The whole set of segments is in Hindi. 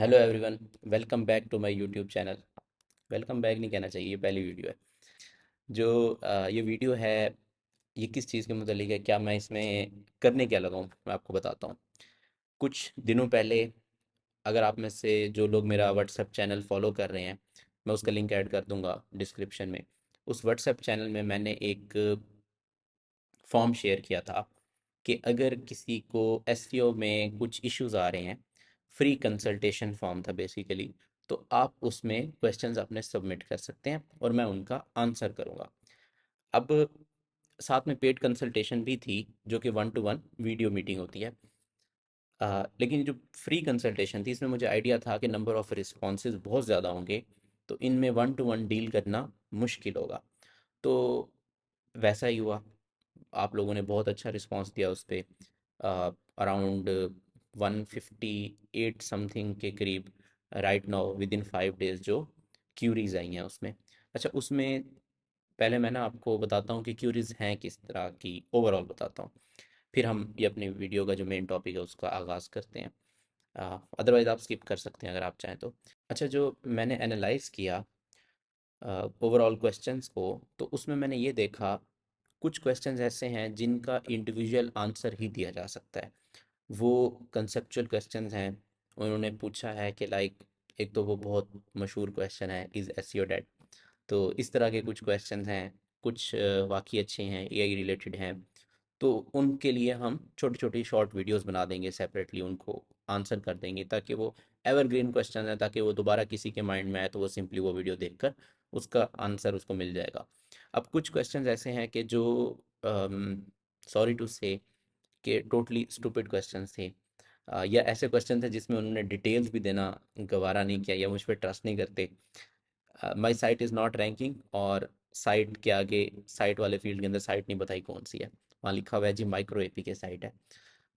Hello everyone. Welcome back to my YouTube channel. Welcome back नहीं कहना चाहिए, ये पहली वीडियो है। ये वीडियो है, ये किस चीज़ के मुतालिक है, क्या मैं इसमें करने क्या लगा हूँ, मैं आपको बताता हूँ। कुछ दिनों पहले, अगर आप में से जो लोग मेरा व्हाट्सएप चैनल फॉलो कर रहे हैं, मैं उसका लिंक ऐड कर दूंगा डिस्क्रिप्शन में। उस व्हाट्सएप चैनल में मैंने एक फॉर्म शेयर किया था कि अगर किसी को एसईओ में कुछ इश्यूज आ रहे हैं, फ्री कंसल्टेशन फॉर्म था बेसिकली, तो आप उसमें क्वेश्चंस अपने सबमिट कर सकते हैं और मैं उनका आंसर करूँगा। अब साथ में पेड कंसल्टेशन भी थी, जो कि one two one video meeting होती है। लेकिन जो फ्री कंसल्टेशन थी, इसमें मुझे आइडिया था कि नंबर ऑफ़ रिस्पॉन्सेज बहुत ज़्यादा होंगे, तो इनमें वन टू वन डील करना मुश्किल होगा। तो वैसा ही हुआ। आप लोगों ने बहुत अच्छा रिस्पांस दिया उस पे। अराउंड 158 समथिंग के करीब right now with in 5 days जो क्यूरीज आई हैं उसमें। अच्छा, उसमें पहले मैं ना आपको बताता हूँ कि क्यूरीज हैं किस तरह की, ओवरऑल बताता हूँ। फिर हम ये अपनी वीडियो का जो मेन टॉपिक है उसका आगाज़ करते हैं। अदरवाइज़ आप स्किप कर सकते हैं अगर आप चाहें तो। अच्छा, जो मैंने एनालाइज किया ओवरऑल क्वेश्चंस को, तो उसमें मैंने ये देखा, कुछ क्वेश्चंस ऐसे हैं जिनका इंडिविजुअल आंसर ही दिया जा सकता है। वो कंसेप्चुअल क्वेश्चंस हैं। उन्होंने पूछा है कि लाइक, एक तो वो बहुत मशहूर क्वेश्चन है, इज़ एसईओ डेड। तो इस तरह के कुछ क्वेश्चंस हैं। कुछ वाकई अच्छे हैं, एआई रिलेटेड हैं। तो उनके लिए हम छोटी छोटी शॉर्ट वीडियोस बना देंगे, सेपरेटली उनको आंसर कर देंगे, ताकि वो एवरग्रीन क्वेश्चन है, ताकि वो दोबारा किसी के माइंड में आए तो वो सिंपली वो वीडियो देखकर उसका आंसर उसको मिल जाएगा। अब कुछ क्वेश्चंस ऐसे हैं कि जो, सॉरी टू से, कि टोटली स्टूपिड क्वेश्चंस थे। या ऐसे क्वेश्चन थे जिसमें उन्होंने डिटेल्स भी देना गवारा नहीं किया, या मुझ पर ट्रस्ट नहीं करते। माई साइट इज़ नॉट रैंकिंग, और साइट के आगे, साइट वाले फील्ड के अंदर साइट नहीं बताई कौन सी है। वहाँ लिखा हुआ है जी माइक्रो एपी के साइट है।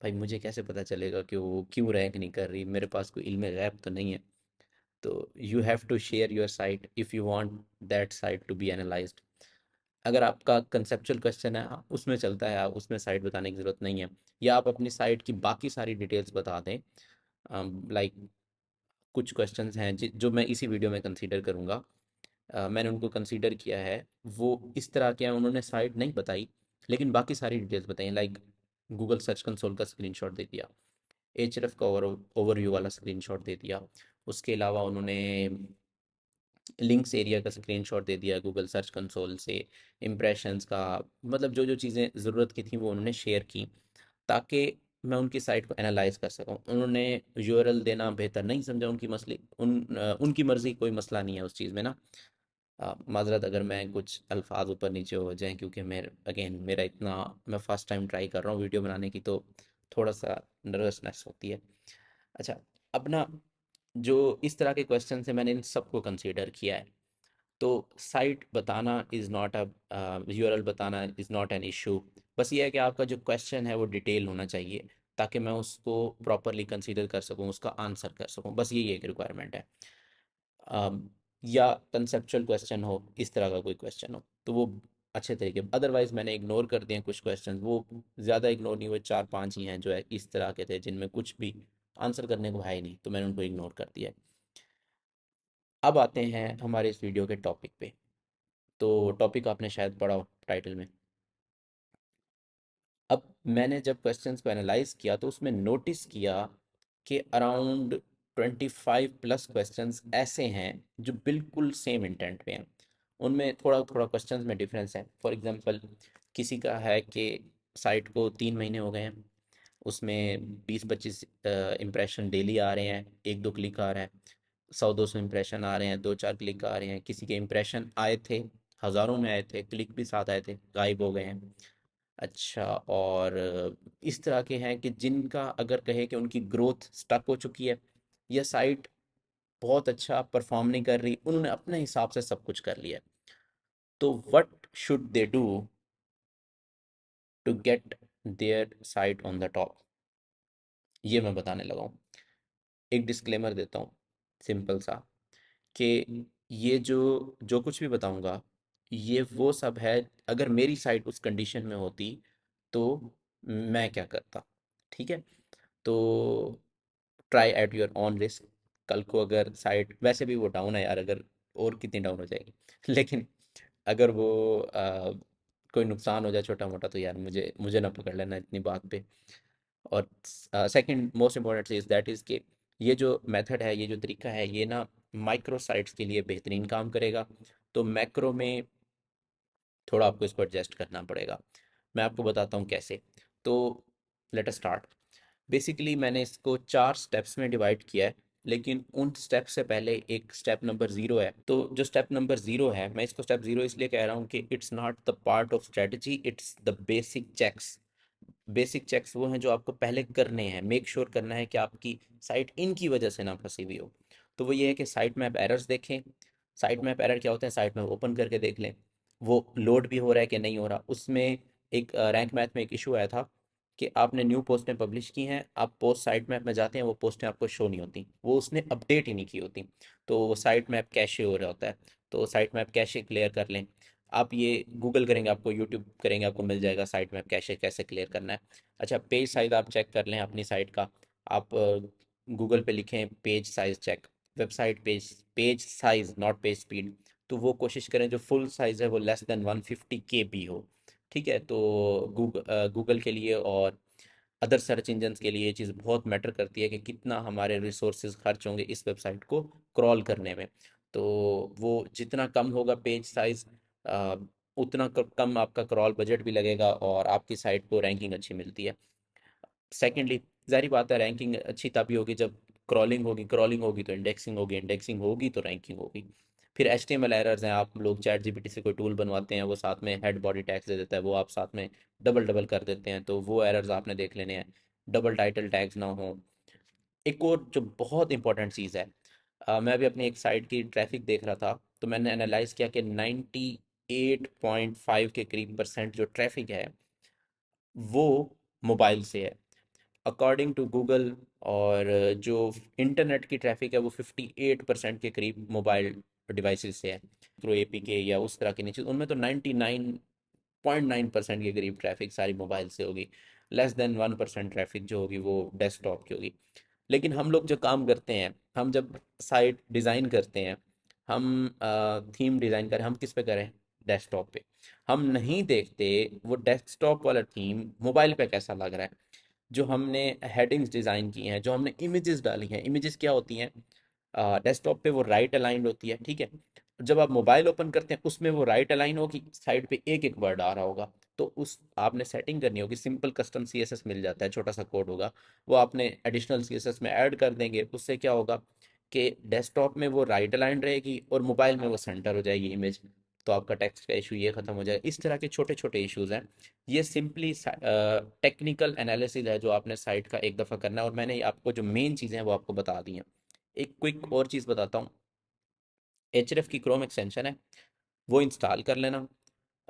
भाई मुझे कैसे पता चलेगा कि वो क्यों रैंक नहीं कर रही? मेरे पास कोई इल्म गैब तो नहीं है। तो you have to share your site if you want that site to be analysed. अगर आपका कंसेप्चुअल क्वेश्चन है, हाँ, उसमें चलता है, आप उसमें साइट बताने की ज़रूरत नहीं है। या आप अपनी साइट की बाकी सारी डिटेल्स बता दें। लाइक, कुछ क्वेश्चंस हैं जो मैं इसी वीडियो में कंसीडर करूँगा। मैंने उनको कंसीडर किया है। वो इस तरह के हैं, उन्होंने साइट नहीं बताई लेकिन बाकी सारी डिटेल्स बताई। लाइक, गूगल सर्च कंसोल का स्क्रीनशॉट दे दिया, एचएरएफ का ओवरव्यू वाला स्क्रीनशॉट दे दिया। उसके अलावा उन्होंने लिंक्स एरिया का स्क्रीनशॉट दे दिया गूगल सर्च कंसोल से, इम्प्रेशंस का, मतलब जो जो चीज़ें ज़रूरत की थी वो उन्होंने शेयर की, ताकि मैं उनकी साइट को एनालाइज कर सकूं। उन्होंने यूआरएल देना बेहतर नहीं समझा, उनकी मसले उनकी मर्ज़ी, कोई मसला नहीं है उस चीज़ में ना। माजरत अगर मैं कुछ अल्फाज ऊपर नीचे हो जाएं, क्योंकि मेरा इतना, मैं फ़र्स्ट टाइम ट्राई कर रहा हूँ वीडियो बनाने की, तो थोड़ा सा नर्वसनेस होती है। अच्छा, अब ना, जो इस तरह के क्वेश्चन से मैंने इन सबको कंसीडर किया है। तो साइट बताना इज़ नॉट अ, यूआरएल बताना इज़ नॉट एन इशू। बस ये है कि आपका जो क्वेश्चन है वो डिटेल होना चाहिए, ताकि मैं उसको प्रॉपरली कंसीडर कर सकूं, उसका आंसर कर सकूं। बस यही एक रिक्वायरमेंट है। अम, या कंसेप्चुअल क्वेश्चन हो, इस तरह का कोई क्वेश्चन हो, तो वो अच्छे तरीके। अदरवाइज मैंने इग्नोर कर दिए हैं कुछ क्वेश्चन, वो ज़्यादा इग्नोर नहीं हुए, चार पांच ही हैं जो है इस तरह के थे जिनमें कुछ भी आंसर करने को है ही नहीं, तो मैंने उनको इग्नोर कर दिया है। अब आते हैं हमारे इस वीडियो के टॉपिक पे। तो टॉपिक आपने शायद पढ़ा हो टाइटल में। अब मैंने जब क्वेश्चंस को एनालाइज किया तो उसमें नोटिस किया कि अराउंड 25 प्लस क्वेश्चंस ऐसे हैं जो बिल्कुल सेम इंटेंट पे हैं। उनमें थोड़ा थोड़ा क्वेश्चंस में डिफरेंस है। फॉर एग्जांपल, किसी का है कि साइट को 3 महीने हो गए हैं, उसमें 20-25 इंप्रेशन डेली आ रहे हैं, एक दो क्लिक आ रहा है, 100-200 इंप्रेशन आ रहे हैं, दो चार क्लिक आ रहे हैं। किसी के इंप्रेशन आए थे, हज़ारों में आए थे, क्लिक भी साथ आए थे, गायब हो गए हैं। अच्छा, और इस तरह के हैं कि जिनका अगर कहे कि उनकी ग्रोथ स्टक हो चुकी है, या साइट बहुत अच्छा परफॉर्म नहीं कर रही, उन्होंने अपने हिसाब से सब कुछ कर लिया है। तो what should they do to get their site on the top, ये मैं बताने लगा हूँ। एक डिस्क्लेमर देता हूँ, सिंपल सा, कि ये जो जो कुछ भी बताऊंगा, ये वो सब है, अगर मेरी साइट उस कंडीशन में होती तो मैं क्या करता। ठीक है? तो try at your on risk. कल को अगर साइट, वैसे भी वो डाउन है यार, अगर और कितनी डाउन हो जाएगी लेकिन अगर वो कोई नुकसान हो जाए छोटा मोटा, तो यार मुझे मुझे ना पकड़ लेना इतनी बात पे। और second most important cheese that is कि ये जो मेथड है, ये जो तरीका है, ये ना माइक्रो साइट्स के लिए बेहतरीन काम करेगा। तो मैक्रो में थोड़ा आपको इसको एडजस्ट करना पड़ेगा। मैं आपको बताता हूँ कैसे। तो लेट अस स्टार्ट। बेसिकली मैंने इसको 4 स्टेप्स में डिवाइड किया है, लेकिन उन स्टेप से पहले एक स्टेप नंबर ज़ीरो है। तो जो स्टेप नंबर ज़ीरो है, मैं इसको स्टेप ज़ीरो इसलिए कह रहा हूँ कि it's not the part of strategy, it's the basic checks. Basic checks वो हैं जो आपको पहले करने हैं, मेक श्योर करना है कि आपकी साइट इनकी वजह से ना फंसी हुई हो। तो वो ये है कि साइट मैप एरर्स देखें। साइट मैप एरर क्या होते हैं, साइट मैप ओपन करके देख लें वो लोड भी हो रहा है कि नहीं हो रहा। उसमें एक रैंक मैथ में एक इशू आया था कि आपने न्यू पोस्टें पब्लिश की हैं, आप पोस्ट साइट मैप में जाते हैं, वो पोस्टें आपको शो नहीं होती, वो उसने अपडेट ही नहीं की होती। तो वो साइट मैप कैशे हो रहा होता है। तो साइट मैप कैशे क्लियर कर लें। आप ये गूगल करेंगे, आपको यूट्यूब करेंगे, आपको मिल जाएगा साइट मैप कैशे कैसे क्लियर करना है। अच्छा, पेज साइज़ आप चेक कर लें अपनी साइट का। आप गूगल पे लिखें page size check, website page page size, not page speed. तो वो कोशिश करें जो फुल साइज़ है वो लेस देन 150 KB हो। ठीक है, तो गूगल के लिए और अदर सर्च इंजन्स के लिए ये चीज़ बहुत मैटर करती है कि कितना हमारे रिसोर्सेज खर्च होंगे इस वेबसाइट को क्रॉल करने में। तो वो जितना कम होगा पेज साइज़, उतना कम आपका क्रॉल बजट भी लगेगा और आपकी साइट को रैंकिंग अच्छी मिलती है। सेकेंडली, ज़ाहिर बात है रैंकिंग अच्छी तभी होगी जब क्रॉलिंग होगी, क्रॉलिंग होगी तो इंडेक्सिंग होगी, इंडेक्सिंग होगी तो रैंकिंग होगी। फिर HTML एरर्स हैं, आप लोग चैट जीपीटी से कोई टूल बनवाते हैं, वो साथ में हेड बॉडी टैग्स दे देता है, वो आप साथ में डबल डबल कर देते हैं, तो वो एरर्स आपने देख लेने हैं। डबल टाइटल टैग्स ना हो। एक और जो बहुत इंपॉर्टेंट चीज़ है, मैं अभी अपनी एक साइट की ट्रैफिक देख रहा था, तो मैंने एनालाइज किया कि 98.5 के करीब परसेंट जो ट्रैफिक है वो मोबाइल से है अकॉर्डिंग टू गूगल। और जो इंटरनेट की ट्रैफिक है वो 58% के करीब मोबाइल डिवाइसेस से है। माइक्रो APK या उस तरह की नहीं चीज़, उनमें तो 99.9% के करीब ट्रैफिक सारी मोबाइल से होगी। लेस देन 1% ट्रैफिक जो होगी वो डेस्कटॉप की होगी। लेकिन हम लोग जो काम करते हैं, हम जब साइट डिज़ाइन करते हैं, हम थीम डिज़ाइन करें, हम किस पे करें? डेस्कटॉप पे। हम नहीं देखते वो डेस्कटॉप वाला थीम मोबाइल पे कैसा लग रहा है। जो हमने हेडिंग्स डिज़ाइन की हैं, जो हमने इमेजेस डाली हैं, इमेजेस क्या होती हैं, डेस्कटॉप पे वो राइट अलाइंड होती है, ठीक है। जब आप मोबाइल ओपन करते हैं उसमें वो राइट अलाइन होगी, साइड पे एक एक वर्ड आ रहा होगा। तो उस आपने सेटिंग करनी होगी, सिंपल कस्टम CSS मिल जाता है, छोटा सा कोड होगा, वो आपने एडिशनल CSS में ऐड कर देंगे। उससे क्या होगा कि डेस्कटॉप में वो राइट अलाइन रहेगी और मोबाइल में वो सेंटर हो जाएगी इमेज। तो आपका टेक्स्ट का इशू ये खत्म हो जाएगा। इस तरह के छोटे छोटे इश्यूज हैं। ये सिंपली टेक्निकल एनालिसिस है जो आपने साइट का एक दफ़ा करना है, और मैंने आपको जो मेन चीज़ें हैं वो आपको बता दी हैं। एक क्विक और चीज़ बताता हूँ। HRF की क्रोम एक्सटेंशन है, वो इंस्टॉल कर लेना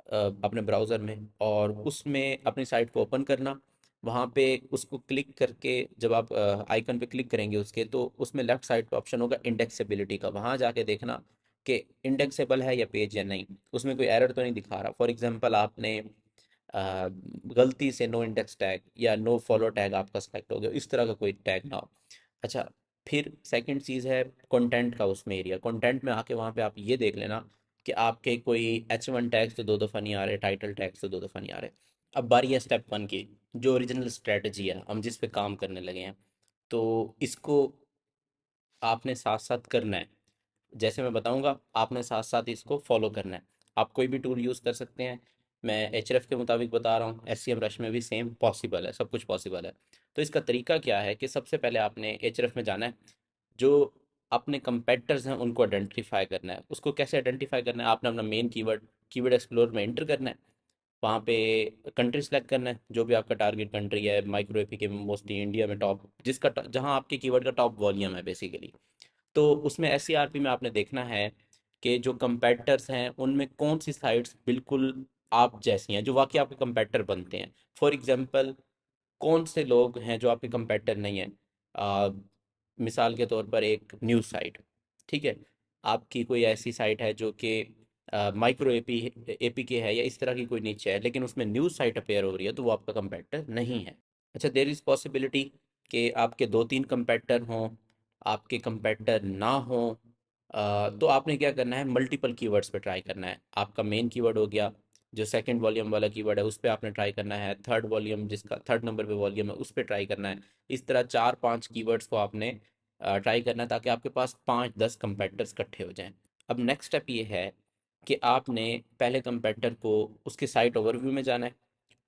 अपने ब्राउज़र में, और उसमें अपनी साइट को ओपन करना। वहाँ पे उसको क्लिक करके जब आप आइकन पे क्लिक करेंगे उसके, तो उसमें लेफ्ट साइड पे ऑप्शन होगा इंडेक्सेबिलिटी का, वहाँ जाके देखना कि इंडेक्सेबल है या पेज या नहीं, उसमें कोई एरर तो नहीं दिखा रहा। फॉर एग्जांपल आपने गलती से नो इंडेक्स टैग या नो फॉलो टैग आपका सेलेक्ट हो गया, इस तरह का कोई टैग ना हो। अच्छा, फिर सेकंड चीज़ है कंटेंट का, उसमें एरिया कंटेंट में आके वहाँ पे आप ये देख लेना कि आपके कोई H1 टैग्स तो दो दफ़ा नहीं आ रहे, टाइटल टैग्स तो दो दफ़ा नहीं आ रहे। अब बारी है स्टेप वन की, जो ओरिजिनल स्ट्रेटजी है, हम जिस पे काम करने लगे हैं। तो इसको आपने साथ साथ करना है, जैसे मैं बताऊंगा आपने साथ साथ इसको फॉलो करना है। आप कोई भी टूल यूज़ कर सकते हैं, मैं HRF के मुताबिक बता रहा हूँ, SEMrush में भी सेम पॉसिबल है, सब कुछ पॉसिबल है। तो इसका तरीका क्या है कि सबसे पहले आपने HRF में जाना है, जो अपने कंपेटिटर्स हैं उनको आइडेंटिफाई करना है। उसको कैसे आइडेंटिफाई करना है, आपने अपना मेन कीवर्ड कीवर्ड एक्सप्लोर में एंटर करना है। वहाँ पे कंट्री सेलेक्ट करना है, जो भी आपका टारगेट कंट्री है, माइक्रो APK में मोस्टली इंडिया में टॉप, जहाँ आपके कीवर्ड का टॉप वॉल्यूम है बेसिकली। तो उसमें SCRP में आपने देखना है कि जो कंपेटिटर्स हैं उनमें कौन सी साइट्स बिल्कुल आप जैसी हैं, जो वाकई आपके कंपेटिटर बनते हैं। फॉर एग्जांपल, कौन से लोग हैं जो आपके कंपेटिटर नहीं हैं। आ, मिसाल के तौर पर एक न्यूज़ साइट, ठीक है, आपकी कोई ऐसी साइट है जो कि माइक्रो APK है या इस तरह की कोई नीचे है, लेकिन उसमें न्यूज़ साइट अपेयर हो रही है, तो वो आपका कंपेटिटर नहीं है। अच्छा, देर इज़ पॉसिबिलिटी कि आपके दो तीन कंपेटिटर हों, आपके कंपेटिटर ना हो, तो आपने क्या करना है, मल्टीपल कीवर्ड्स पे ट्राई करना है। आपका मेन कीवर्ड हो गया, जो सेकंड वॉल्यूम वाला कीवर्ड है उस पे आपने ट्राई करना है, थर्ड वॉल्यूम जिसका थर्ड नंबर पे वॉल्यूम है उस पे ट्राई करना है। इस तरह 4-5 कीवर्ड्स को आपने ट्राई करना है, ताकि आपके पास 5-10 कंपेटिटर्स इकट्ठे हो जाएं। अब नेक्स्ट स्टेप ये है कि आपने पहले कंपेटिटर को उसके साइट ओवरव्यू में जाना है,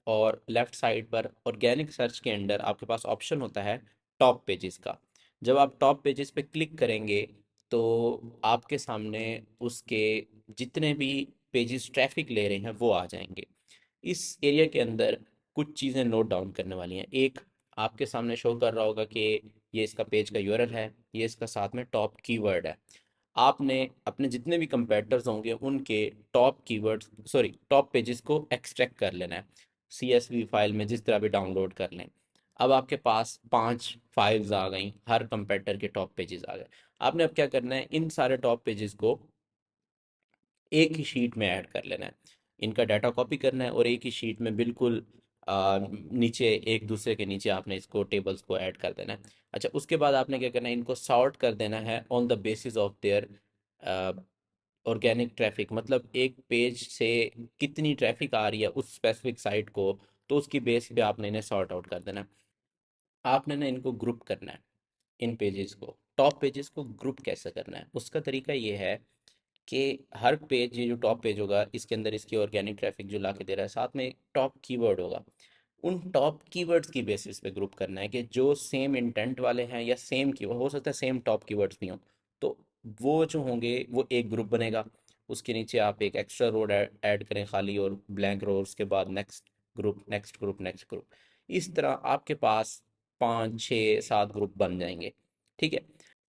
और लेफ्ट साइड पर ऑर्गेनिक सर्च के अंडर आपके पास ऑप्शन होता है टॉप पेजेस का। जब आप टॉप पेजेस पे क्लिक करेंगे तो आपके सामने उसके जितने भी पेजेस ट्रैफिक ले रहे हैं वो आ जाएंगे। इस एरिया के अंदर कुछ चीज़ें नोट डाउन करने वाली हैं। एक, आपके सामने शो कर रहा होगा कि ये इसका पेज का यूआरएल है, ये इसका साथ में टॉप कीवर्ड है। आपने अपने जितने भी कंपेटिटर्स होंगे उनके top keywords, sorry top pages को एक्सट्रैक्ट कर लेना है, सीएसवी फाइल में जिस तरह भी डाउनलोड कर लें। अब आपके पास 5 फाइल्स आ गई, हर कंपेटिटर के टॉप पेजेस आ गए। आपने अब क्या करना है, इन सारे टॉप पेजेस को एक ही शीट में ऐड कर लेना है, इनका डाटा कॉपी करना है और एक ही शीट में बिल्कुल नीचे एक दूसरे के नीचे आपने इसको टेबल्स को ऐड कर देना है। अच्छा, उसके बाद आपने क्या करना है, इनको सॉर्ट कर देना है on the basis of their organic traffic, मतलब एक पेज से कितनी ट्रैफिक आ रही है उस स्पेसिफिक साइट को, तो उसकी बेस पे आपने इन्हें सॉर्ट आउट कर देना है। आपने ना इनको ग्रुप करना है, इन पेजेस को, टॉप पेजेस को ग्रुप कैसे करना है, उसका तरीका ये है कि हर पेज, ये जो टॉप पेज होगा इसके अंदर इसकी ऑर्गेनिक ट्रैफिक जो ला के दे रहा है, साथ में एक टॉप कीवर्ड होगा। उन टॉप कीवर्ड्स की बेसिस पे ग्रुप करना है कि जो सेम इंटेंट वाले हैं, या सेम की हो सकता है सेम टॉप कीवर्ड्स भी हों, तो वो जो होंगे वो एक ग्रुप बनेगा। उसके नीचे आप एक एक्स्ट्रा रो ऐड करें खाली, और ब्लैंक रो, उसके बाद next group, next group, next group. इस तरह आपके पास 5-6-7 ग्रुप बन जाएंगे। ठीक है।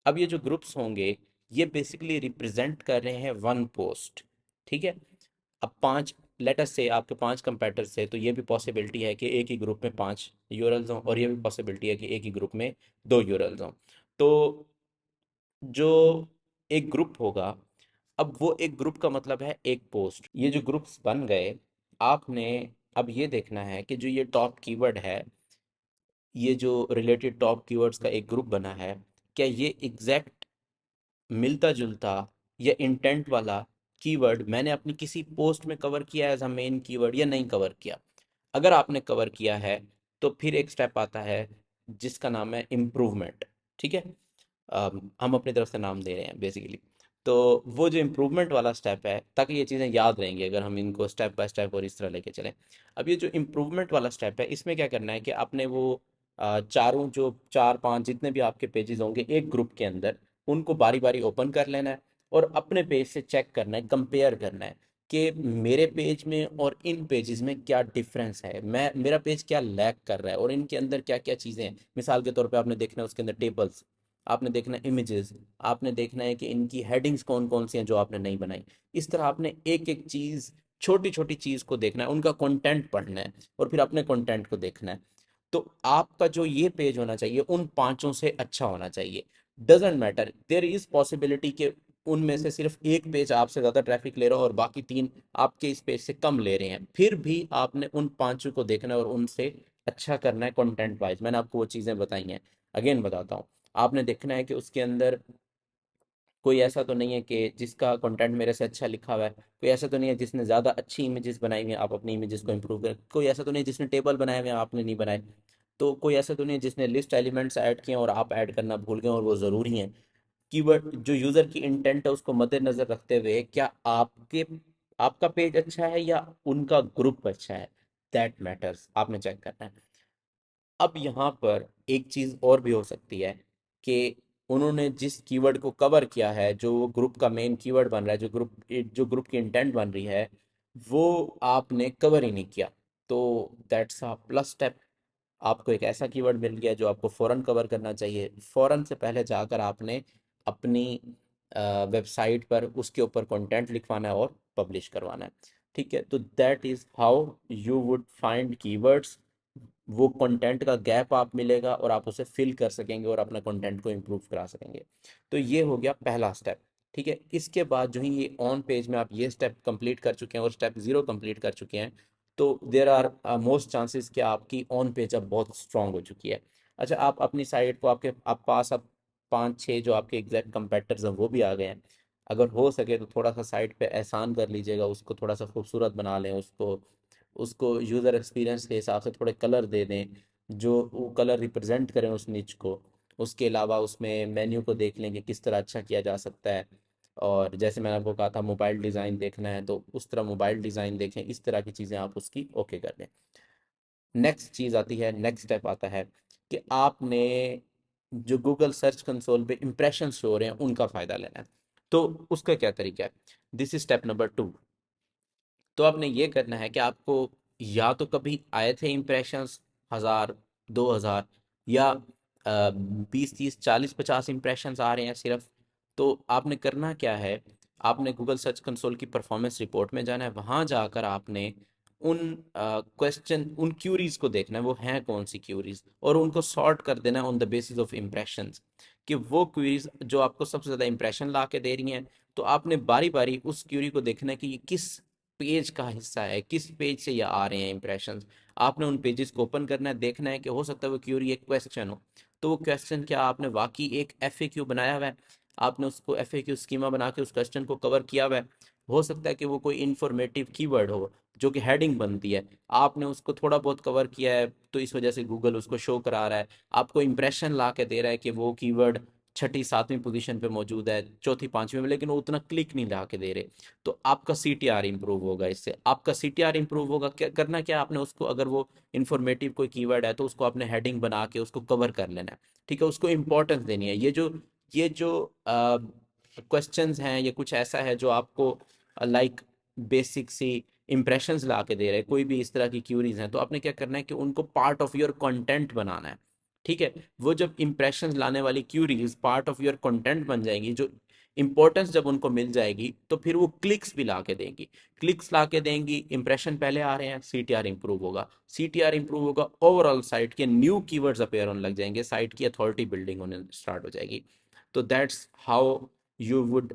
अब ये जो ग्रुप्स होंगे ये बेसिकली रिप्रेजेंट कर रहे हैं वन पोस्ट। ठीक है। अब 5, लेट अस से आपके 5 कंपेटिटर्स है, तो ये भी पॉसिबिलिटी है कि एक ही ग्रुप में 5 यूरल्स हों, और ये भी पॉसिबिलिटी है कि एक ही ग्रुप में 2 यूरल्स हों। तो जो एक ग्रुप होगा, अब वो एक ग्रुप का मतलब है एक पोस्ट। ये जो ग्रुप्स बन गए, आपने अब ये देखना है कि जो ये टॉप कीवर्ड है, ये जो रिलेटेड टॉप कीवर्ड्स का एक ग्रुप बना है, क्या ये एग्जैक्ट मिलता जुलता या इंटेंट वाला कीवर्ड मैंने अपनी किसी पोस्ट में कवर किया एज अ मेन कीवर्ड या नहीं कवर किया। अगर आपने कवर किया है तो फिर एक स्टेप आता है जिसका नाम है इम्प्रूवमेंट। ठीक है। हम अपनी तरफ से नाम दे रहे हैं बेसिकली। तो वो जो इम्प्रूवमेंट वाला स्टेप है, ताकि ये चीज़ें याद रहेंगी अगर हम इनको स्टेप बाय स्टेप और इस तरह लेके चलें। अब ये जो इम्प्रूवमेंट वाला स्टेप है, इसमें क्या करना है कि आपने वो चारों जो 4-5 जितने भी आपके पेजेस होंगे एक ग्रुप के अंदर, उनको बारी बारी ओपन कर लेना है, और अपने पेज से चेक करना है, कंपेयर करना है कि मेरे पेज में और इन पेजेस में क्या डिफरेंस है, मैं मेरा पेज क्या लैक कर रहा है, और इनके अंदर क्या क्या चीज़ें हैं। मिसाल के तौर पे आपने देखना है उसके अंदर टेबल्स, आपने देखना है इमेजेस, आपने देखना है कि इनकी हेडिंग्स कौन कौन सी हैं जो आपने नहीं बनाई। इस तरह आपने एक एक चीज़, छोटी छोटी चीज़ को देखना है, उनका कंटेंट पढ़ना है, और फिर अपने कंटेंट को देखना है। तो आपका जो ये पेज होना चाहिए उन पांचों से अच्छा होना चाहिए। Doesn't matter, there is possibility कि उनमें से सिर्फ एक पेज आपसे ज़्यादा ट्रैफिक ले रहा हो और बाकी 3 आपके इस पेज से कम ले रहे हैं, फिर भी आपने उन पांचों को देखना है और उनसे अच्छा करना है कंटेंट वाइज। मैंने आपको वो चीज़ें बताई हैं, अगेन बताता हूँ। आपने देखना है कि उसके अंदर कोई ऐसा तो नहीं है कि जिसका कंटेंट मेरे से अच्छा लिखा हुआ है, कोई ऐसा तो नहीं है जिसने ज़्यादा अच्छी इमेजेस बनाई हुई हैं, आप अपनी इमेजेस को इंप्रूव करें, कोई ऐसा तो नहीं है जिसने टेबल बनाए हुए हैं आपने नहीं बनाए, तो कोई ऐसा तो नहीं है जिसने लिस्ट एलिमेंट्स ऐड किए हैं और आप ऐड करना भूल गए और वो ज़रूरी हैं। कीवर्ड जो यूज़र की इंटेंट है उसको मद्देनज़र रखते हुए, क्या आपका पेज अच्छा है या उनका ग्रुप अच्छा है, दैट मैटर्स, आपने चेक करना है। अब यहाँ पर एक चीज़ और भी हो सकती है कि उन्होंने जिस कीवर्ड को कवर किया है, जो ग्रुप का मेन कीवर्ड बन रहा है, जो ग्रुप की इंटेंट बन रही है, वो आपने कवर ही नहीं किया। तो दैट्स अ प्लस स्टेप। आपको एक ऐसा कीवर्ड मिल गया जो आपको फ़ौरन कवर करना चाहिए। फ़ौरन से पहले जाकर आपने अपनी वेबसाइट पर उसके ऊपर कंटेंट लिखवाना है और पब्लिश करवाना है। ठीक है। तो that is how you would find keywords. वो कंटेंट का गैप आप मिलेगा और आप उसे फिल कर सकेंगे और अपना कंटेंट को इम्प्रूव करा सकेंगे। तो ये हो गया पहला स्टेप। ठीक है। इसके बाद जो ही ये ऑन पेज में आप ये स्टेप कंप्लीट कर चुके हैं और स्टेप 0 कंप्लीट कर चुके हैं, तो देर आर मोस्ट चांसेस कि आपकी ऑन पेज अब बहुत स्ट्रांग हो चुकी है। अच्छा, आप अपनी साइट को, आपके आप पास अब पाँच छः जो आपके एग्जैक्ट कंपेटर्स हैं वो भी आ गए हैं। अगर हो सके तो थोड़ा सा साइट पे एहसान कर लीजिएगा, उसको थोड़ा सा खूबसूरत बना लें, उसको उसको यूज़र एक्सपीरियंस के हिसाब से थोड़े कलर दे दें जो वो कलर रिप्रेजेंट करें उस निच को। उसके अलावा उसमें मेन्यू को देख लेंगे किस तरह अच्छा किया जा सकता है। और जैसे मैंने आपको कहा था मोबाइल डिज़ाइन देखना है तो उस तरह मोबाइल डिज़ाइन देखें, इस तरह की चीज़ें आप उसकी ओके कर दें। नेक्स्ट चीज़ आती है, नेक्स्ट स्टेप आता है कि आपने जो गूगल सर्च कंसोल पे इंप्रेशन शो हो रहे हैं उनका फ़ायदा लेना है। तो उसका क्या तरीका है, दिस इज स्टेप नंबर 2। तो आपने ये करना है कि आपको या तो कभी आए थे इम्प्रेशंस 1000, 2000, या 20, 30, 40, 50 इम्प्रेशंस आ रहे हैं सिर्फ। तो आपने करना क्या है, आपने गूगल सर्च कंसोल की परफॉर्मेंस रिपोर्ट में जाना है, वहाँ जाकर आपने उन क्वेश्चन उन क्यूरीज को देखना है वो हैं कौन सी क्यूरीज, और उनको सॉर्ट कर देना है on the basis of impressions, कि वो क्यूरीज जो आपको सबसे ज़्यादा इम्प्रेशन ला के दे रही हैं। तो आपने बारी बारी उस क्यूरी को देखना है कि ये किस पेज का हिस्सा है, किस पेज से ये आ रहे हैं इंप्रेशंस। आपने उन पेजेस को ओपन करना है, देखना है कि हो सकता है वो क्यूरी एक क्वेश्चन हो, तो वो क्वेश्चन क्या आपने वाकई एक एफएक्यू बनाया हुआ है, आपने उसको एफएक्यू स्कीमा बना के उस क्वेश्चन को कवर किया हुआ है। हो सकता है कि वो कोई इंफॉर्मेटिव कीवर्ड हो जो कि हेडिंग बनती है, आपने उसको थोड़ा बहुत कवर किया है तो इस वजह से गूगल उसको शो करा रहा है। आपको इंप्रेशन ला के दे रहा है कि वो कीवर्ड छठी सातवीं पोजीशन पे मौजूद है, चौथी पांचवी में, लेकिन वो उतना क्लिक नहीं ला के दे रहे। तो आपका सीटीआर इंप्रूव होगा, इससे आपका सीटीआर इंप्रूव होगा। क्या करना, क्या आपने उसको, अगर वो इन्फॉर्मेटिव कोई कीवर्ड है तो उसको आपने हेडिंग बना के उसको कवर कर लेना है। ठीक है, उसको इंपॉर्टेंस देनी है। ये जो क्वेश्चंस हैं ये कुछ ऐसा है जो आपको लाइक बेसिक सी इंप्रेशंस ला के दे रहे हैं। कोई भी इस तरह की क्यूरीज हैं तो आपने क्या करना है कि उनको पार्ट ऑफ योर कंटेंट बनाना है। ठीक है, वो जब इंप्रेशंस लाने वाली queries part of your content बन जाएंगी, जो इंपॉर्टेंस जब उनको मिल जाएगी तो फिर वो क्लिक्स भी ला के देंगी। क्लिक्स ला के देंगी, इंप्रेशन पहले आ रहे हैं, सीटीआर इंप्रूव होगा। सीटीआर इंप्रूव होगा, ओवरऑल साइट के न्यू कीवर्ड्स अपेयर होने लग जाएंगे, साइट की अथॉरिटी बिल्डिंग होने स्टार्ट हो जाएगी। तो that's how you would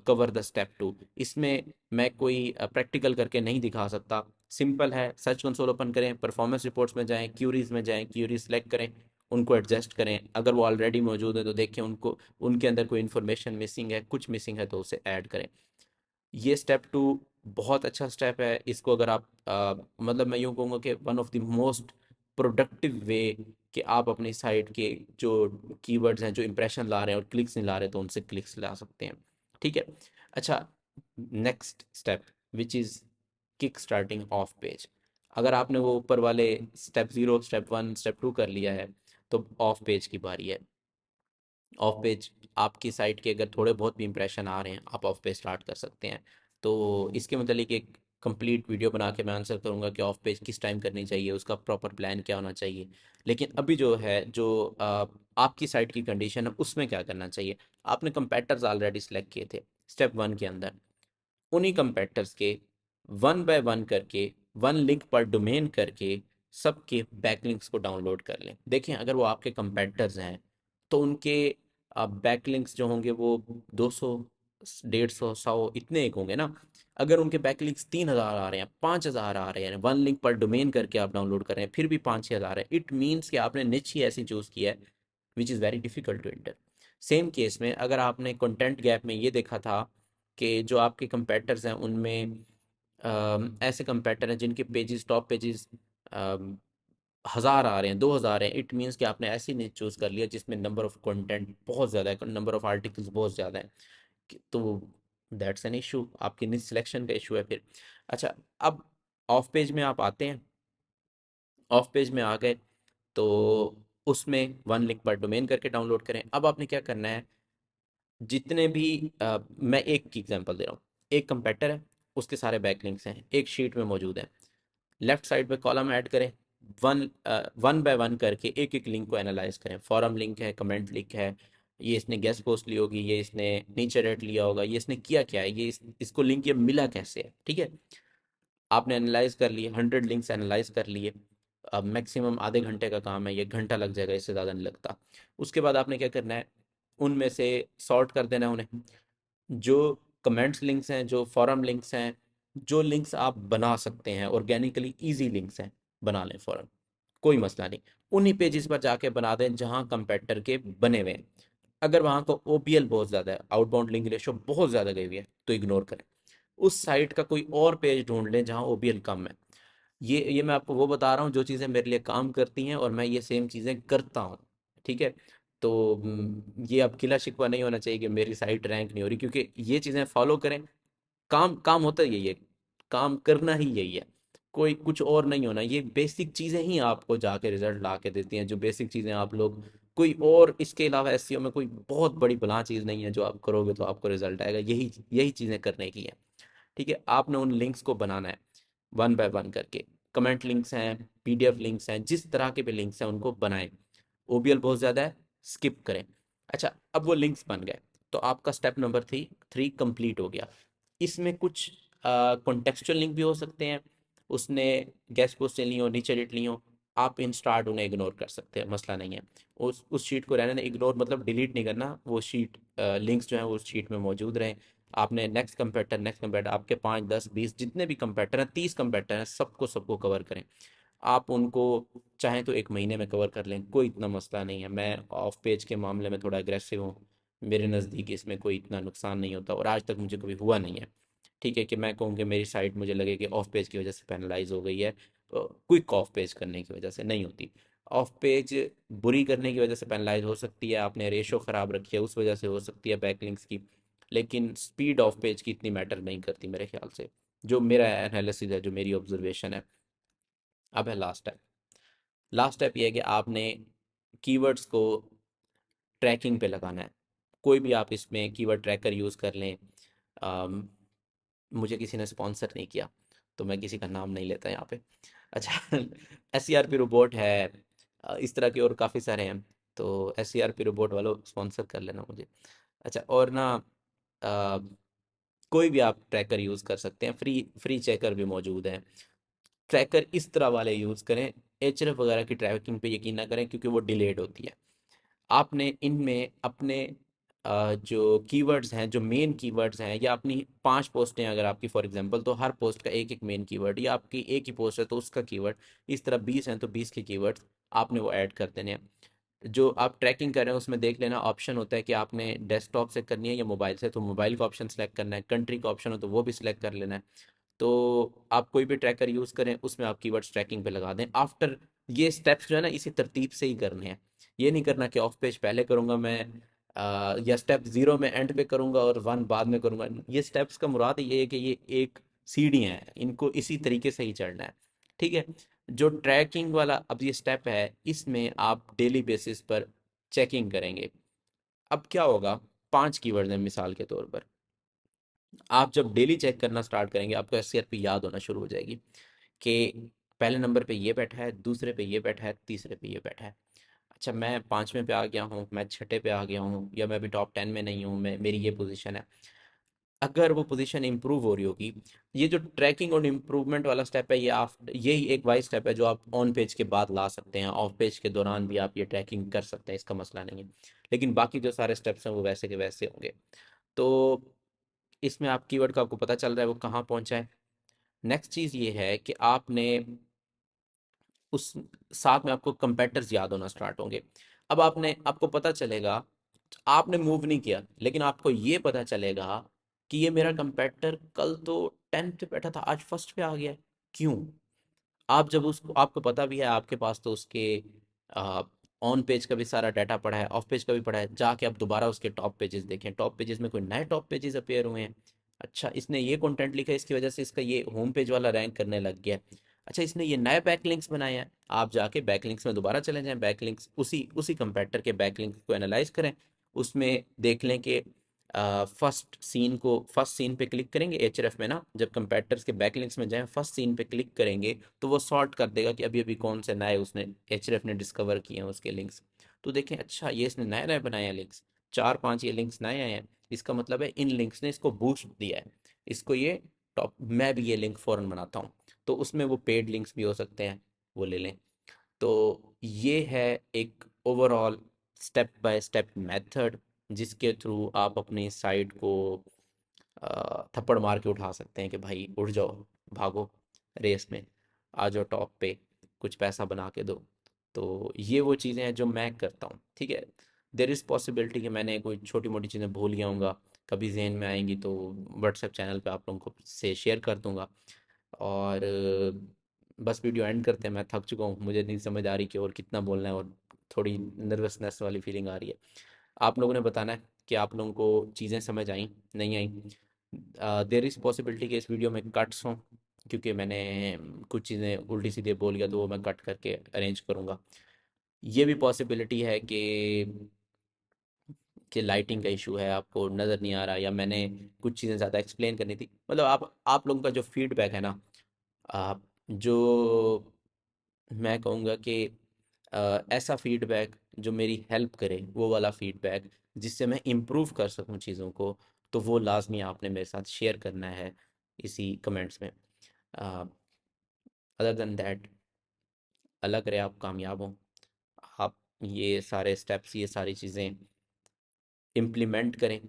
cover the step 2। इसमें मैं कोई प्रैक्टिकल करके नहीं दिखा सकता, सिंपल है। सर्च कंसोल ओपन करें, परफॉर्मेंस रिपोर्ट्स में जाएं, क्यूरीज में जाएं, क्यूरीज सेलेक्ट करें, उनको एडजस्ट करें। अगर वो ऑलरेडी मौजूद है तो देखें उनको, उनके अंदर कोई इन्फॉर्मेशन मिसिंग है, कुछ मिसिंग है तो उसे ऐड करें। ये स्टेप 2 बहुत अच्छा स्टेप है। इसको अगर आप मतलब मैं यूँ कहूँगा कि one of the most productive way कि आप अपनी साइट के जो कीवर्ड्स हैं जो इंप्रेशन ला रहे हैं और क्लिक्स नहीं ला रहे तो उनसे क्लिक्स ला सकते हैं। ठीक है। अच्छा, next step which is kick starting of page. अगर आपने वो ऊपर वाले स्टेप 0, स्टेप 1, स्टेप 2 कर लिया है तो ऑफ पेज की बारी है। ऑफ पेज आपकी साइट के अगर थोड़े बहुत भी इंप्रेशन आ रहे हैं आप ऑफ पेज स्टार्ट कर सकते हैं। तो इसके मतलब एक कंप्लीट वीडियो बना के मैं आंसर करूंगा कि ऑफ पेज किस टाइम करनी चाहिए, उसका प्रॉपर प्लान क्या होना चाहिए। लेकिन अभी जो है, जो आपकी साइट की कंडीशन है उसमें क्या करना चाहिए। आपने कंपेटर्स ऑलरेडी सेलेक्ट किए थे स्टेप 1 के अंदर, उन्हीं कंपेटर्स के वन बाय वन करके, वन लिंक पर डोमेन करके सबके बैकलिंक्स को डाउनलोड कर लें। देखें अगर वो आपके कंपेटर्स हैं तो उनके बैकलिंक्स जो होंगे वो 200, 150, 100 इतने एक होंगे ना। अगर उनके बैकलिंक्स 3000 आ रहे हैं, 5000 आ रहे हैं, वन लिंक पर डोमेन करके आप डाउनलोड कर रहे हैं फिर भी 5-6 हज़ार है, इट मीन्स कि आपने निच ही ऐसी चूज़ किया है which is very difficult to enter. Same case में अगर आपने कंटेंट गैप में ये देखा था कि जो आपके कंपेटर्स हैं उनमें ऐसे कंपेटर हैं जिनके पेजेस, टॉप पेजेस 1000 आ रहे हैं, 2000 हैं, इट मीन्स कि आपने ऐसी निच चूज़ कर लिया जिसमें नंबर ऑफ कंटेंट बहुत ज़्यादा है, नंबर ऑफ आर्टिकल्स बहुत ज़्यादा है। तो दैट्स एन इशू, आपकी निच सिलेक्शन का इशू है फिर। अच्छा, अब ऑफ पेज में आप आते हैं, ऑफ पेज में आ गए तो उसमें वन लिंक पर डोमेन करके डाउनलोड करें। अब आपने क्या करना है, जितने भी मैं एक की एग्जांपल दे रहा हूँ। एक कंपेटर है, उसके सारे बैकलिंक्स हैं, एक शीट में मौजूद है। लेफ्ट साइड पे कॉलम ऐड करें, वन वन बाय वन करके एक एक लिंक को एनालाइज करें। फॉरम लिंक है, कमेंट लिंक है, ये इसने गेस्ट पोस्ट ली होगी, ये इसने नीचे रेट लिया होगा, ये इसने किया क्या है, इसको लिंक ये मिला कैसे है। ठीक है, आपने एनालाइज कर लिए, 100 लिंक्स एनालाइज कर लिए। अब मैक्सिमम आधे घंटे का काम है, ये घंटा लग जाएगा, इससे ज़्यादा नहीं लगता। उसके बाद आपने क्या करना है, उनमें से सॉर्ट कर देना है उन्हें। जो कमेंट्स लिंक्स हैं, जो फॉरम लिंक्स हैं, जो लिंक्स आप बना सकते हैं ऑर्गेनिकली, इजी लिंक्स हैं, बना लें फॉरम, कोई मसला नहीं। उन्हीं पेजेस पर जाके बना दें जहां कंपेटर के बने हुए हैं। अगर वहाँ का ओपीएल बहुत ज़्यादा है, आउटबाउंड लिंक रेशो बहुत ज़्यादा गई हुई है, तो इग्नोर करें। उस साइट का कोई और पेज ढूंढ लें जहाँ ओपीएल कम है। ये मैं आपको वो बता रहा हूँ जो चीज़ें मेरे लिए काम करती हैं और मैं ये सेम चीज़ें करता हूँ। ठीक है। तो ये अब गिला शिकवा नहीं होना चाहिए कि मेरी साइट रैंक नहीं हो रही, क्योंकि ये चीज़ें फॉलो करें। काम काम होता ही यही है, काम करना ही यही है, कोई कुछ और नहीं होना। ये बेसिक चीज़ें ही आपको जाके रिजल्ट ला के देती हैं, जो बेसिक चीज़ें आप लोग, कोई और इसके अलावा एसईओ में कोई बहुत बड़ी बला चीज़ नहीं है जो आप करोगे तो आपको रिजल्ट आएगा, यही यही चीज़ें करने की है। ठीक है, आपने उन लिंक्स को बनाना है वन बाय वन करके। कमेंट लिंक्स हैं, पीडीएफ लिंक्स हैं, जिस तरह के भी लिंक्स हैं उनको बनाएं। ओबीएल बहुत ज़्यादा है, स्किप करें। अच्छा, अब वो लिंक्स बन गए, तो आपका step number three three complete हो गया। इसमें कुछ कॉन्टेक्चुअल लिंक भी हो सकते हैं, उसने गेस्ट पोस्ट ली हो, नीचे एडिट ली हो, आप इन स्टार्ट उन्हें इग्नोर कर सकते हैं, मसला नहीं है। उस शीट को रहने दें, इग्नोर मतलब डिलीट नहीं करना, वो शीट लिंक्स जो हैं वो उस शीट में मौजूद रहें। आपने नेक्स्ट कंपेटर आपके 5 10 20 जितने भी कंपेटर हैं, 30 कंपेटर हैं, सबको सबको कवर करें। आप उनको चाहें तो एक महीने में कवर कर लें, कोई इतना मसला नहीं है। मैं ऑफ पेज के मामले में थोड़ा अग्रेसिव हूँ, मेरे नज़दीक इसमें कोई इतना नुकसान नहीं होता और आज तक मुझे कभी हुआ नहीं है। ठीक है, कि मैं कहूँ कि मेरी साइट मुझे लगे कि ऑफ पेज की वजह से पेनलाइज हो गई है, क्विक ऑफ पेज करने की वजह से नहीं होती। ऑफ पेज बुरी करने की वजह से पेनलाइज हो सकती है, आपने रेशो ख़राब रखी है उस वजह से हो सकती है बैकलिंक्स की, लेकिन स्पीड ऑफ पेज की इतनी मैटर नहीं करती मेरे ख्याल से, जो मेरा एनालिसिस है, जो मेरी ऑब्जर्वेशन है। अब है लास्ट स्टेप। लास्ट स्टेप ये है कि आपने कीवर्ड्स को ट्रैकिंग पे लगाना है। कोई भी आप इसमें कीवर्ड ट्रैकर यूज़ कर लें। अम, मुझे किसी ने स्पॉन्सर नहीं किया, तो मैं किसी का नाम नहीं लेता यहाँ पे। अच्छा, S C R P robot है, इस तरह के और काफ़ी सारे हैं, तो S C R P robot वालों स्पॉन्सर कर लेना मुझे। अच्छा, और ना अ, कोई भी आप ट्रैकर यूज़ कर सकते हैं, फ्री फ्री चेकर भी मौजूद है। ट्रैकर इस तरह वाले यूज़ करें, एचरफ वगैरह की ट्रैकिंग पे यकीन ना करें, क्योंकि वो डिलेड होती है। आपने इनमें अपने जो कीवर्ड्स हैं, जो मेन कीवर्ड्स हैं, या अपनी 5 पोस्टें अगर आपकी फॉर एग्जांपल, तो हर पोस्ट का एक एक मेन कीवर्ड, या आपकी एक ही पोस्ट है तो उसका कीवर्ड, इस तरह 20 हैं तो 20 के कीवर्ड्स आपने वो ऐड कर देने हैं। जो आप ट्रैकिंग कर रहे हैं उसमें देख लेना, ऑप्शन होता है कि आपने डेस्कटॉप से करनी है या मोबाइल से, तो मोबाइल का ऑप्शन सेलेक्ट करना है, कंट्री का ऑप्शन हो तो वो भी सिलेक्ट कर लेना है। तो आप कोई भी ट्रैकर यूज़ करें उसमें आप कीवर्ड्स ट्रैकिंग पे लगा दें। आफ्टर ये स्टेप्स जो है ना, इसी तरतीब से ही करने हैं। ये नहीं करना कि ऑफ पेज पहले करूँगा मैं, या स्टेप 0 में एंड पे करूँगा और 1 बाद में करूँगा। ये स्टेप्स का मुराद ये है कि ये एक सीढ़ियाँ हैं, इनको इसी तरीके से ही चढ़ना है। ठीक है। जो ट्रैकिंग वाला अब ये स्टेप है, इसमें आप डेली बेसिस पर चेकिंग करेंगे। अब क्या होगा, 5 कीवर्ड हैं मिसाल के तौर पर, आप जब डेली चेक करना स्टार्ट करेंगे आपको एससीआरपी याद होना शुरू हो जाएगी कि पहले नंबर पे ये बैठा है, दूसरे पे ये बैठा है, तीसरे पे ये बैठा है। अच्छा, मैं 5वें पे आ गया हूँ, मैं छठे पे आ गया हूँ, या मैं अभी टॉप 10 में नहीं हूँ, मैं मेरी ये पोजीशन है। अगर वो पोजीशन इंप्रूव हो रही होगी, ये जो ट्रैकिंग और इम्प्रूवमेंट वाला स्टेप है, ये आप यही एक वाइज स्टेप है जो आप ऑन पेज के बाद ला सकते हैं, ऑफ पेज के दौरान भी आप ये ट्रैकिंग कर सकते हैं, इसका मसला नहीं है। लेकिन बाकी जो सारे स्टेप्स हैं वो वैसे के वैसे होंगे। तो इसमें आप कीवर्ड का आपको पता चल रहा है वो कहाँ पहुँचा है। नेक्स्ट चीज़ ये है कि आपने उस साथ में आपको कंपेटर्स याद होना स्टार्ट होंगे। अब आपको पता चलेगा, आपने मूव नहीं किया लेकिन आपको ये पता चलेगा कि ये मेरा कंपेटर कल तो 10th पे बैठा था, आज फर्स्ट पे आ गया है। क्यों? आप जब उसको, आपको पता भी है, आपके पास तो उसके ऑन पेज का भी सारा डाटा पड़ा है, ऑफ पेज का भी पड़ा है, जाके आप दोबारा उसके टॉप पेजेस देखें, टॉप पेजेस में कोई नए टॉप पेजेस अपीयर हुए हैं। अच्छा, इसने ये कंटेंट लिखा है, इसकी वजह से इसका ये होम पेज वाला रैंक करने लग गया है। अच्छा, इसने ये नए बैकलिंक्स बनाए हैं, आप जाके बैकलिंक्स में दोबारा चले जाएं, बैकलिंक्स उसी उसी कंपेटर के बैकलिंक्स को एनालाइज करें, उसमें देख लें कि फर्स्ट सीन पे क्लिक करेंगे एचएरएफ में ना, जब कंपेटर्स के बैकलिंक्स में जाएं फर्स्ट सीन पे क्लिक करेंगे, तो वो सॉर्ट कर देगा कि अभी अभी कौन से नए उसने एचएरएफ ने डिस्कवर किए हैं उसके लिंक्स। तो देखें, अच्छा ये इसने नए नए बनाए हैं लिंक्स, 4 5 ये लिंक्स नए आए हैं, इसका मतलब है इन लिंक्स ने इसको बूस्ट दिया है, इसको ये टॉप, मैं भी ये लिंक फ़ौरन बनाता हूँ। तो उसमें वो पेड लिंक्स भी हो सकते हैं, वो ले लें। तो ये है एक overall step by step method, जिसके थ्रू आप अपनी साइट को थप्पड़ मार के उठा सकते हैं कि भाई उठ जाओ, भागो रेस में, आ जाओ टॉप पे, कुछ पैसा बना के दो। तो ये वो चीज़ें हैं जो मैं करता हूँ। ठीक है, देर इज़ पॉसिबिलिटी कि मैंने कोई छोटी मोटी चीज़ें भूल गया हूँगा, कभी जहन में आएंगी तो व्हाट्सएप चैनल पे आप लोगों को से शेयर कर दूंगा। और बस वीडियो एंड करते हैं, मैं थक चुका हूँ, मुझे नहीं समझ आ रही कि और कितना बोलना है, और थोड़ी नर्वसनेस वाली फीलिंग आ रही है। आप लोगों ने बताना है कि आप लोगों को चीज़ें समझ आई नहीं आई। देर इज़ पॉसिबिलिटी कि इस वीडियो में कट्स हों, क्योंकि मैंने कुछ चीज़ें उल्टी सीधे बोल गया, तो वो मैं कट करके अरेंज करूँगा। ये भी पॉसिबिलिटी है कि लाइटिंग का इशू है, आपको नज़र नहीं आ रहा, या मैंने कुछ चीज़ें ज़्यादा एक्सप्लेन करनी थी। मतलब आप लोगों का जो फीडबैक है ना, आप जो, मैं कहूँगा कि ऐसा फीडबैक जो मेरी हेल्प करे, वो वाला फीडबैक जिससे मैं इम्प्रूव कर सकूँ चीज़ों को, तो वो लाजमी आपने मेरे साथ शेयर करना है इसी कमेंट्स में। अदर देन दैट, अल्लाह करे आप कामयाब हों, आप ये सारे स्टेप्स, ये सारी चीज़ें इम्प्लीमेंट करें।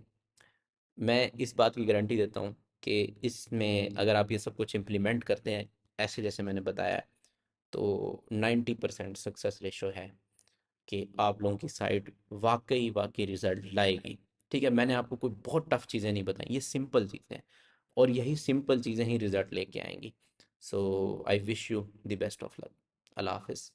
मैं इस बात की गारंटी देता हूँ कि इसमें अगर आप ये सब कुछ इम्प्लीमेंट करते हैं ऐसे जैसे मैंने बताया है, तो 90% सक्सेस रेशो है कि आप लोगों की साइट वाकई वाकई रिजल्ट लाएगी। ठीक है, मैंने आपको कोई बहुत टफ चीज़ें नहीं बताई, ये सिंपल चीज़ें हैं, और यही सिंपल चीज़ें ही रिजल्ट लेके आएंगी। So I wish you the best of luck. अल्लाह हाफिज़।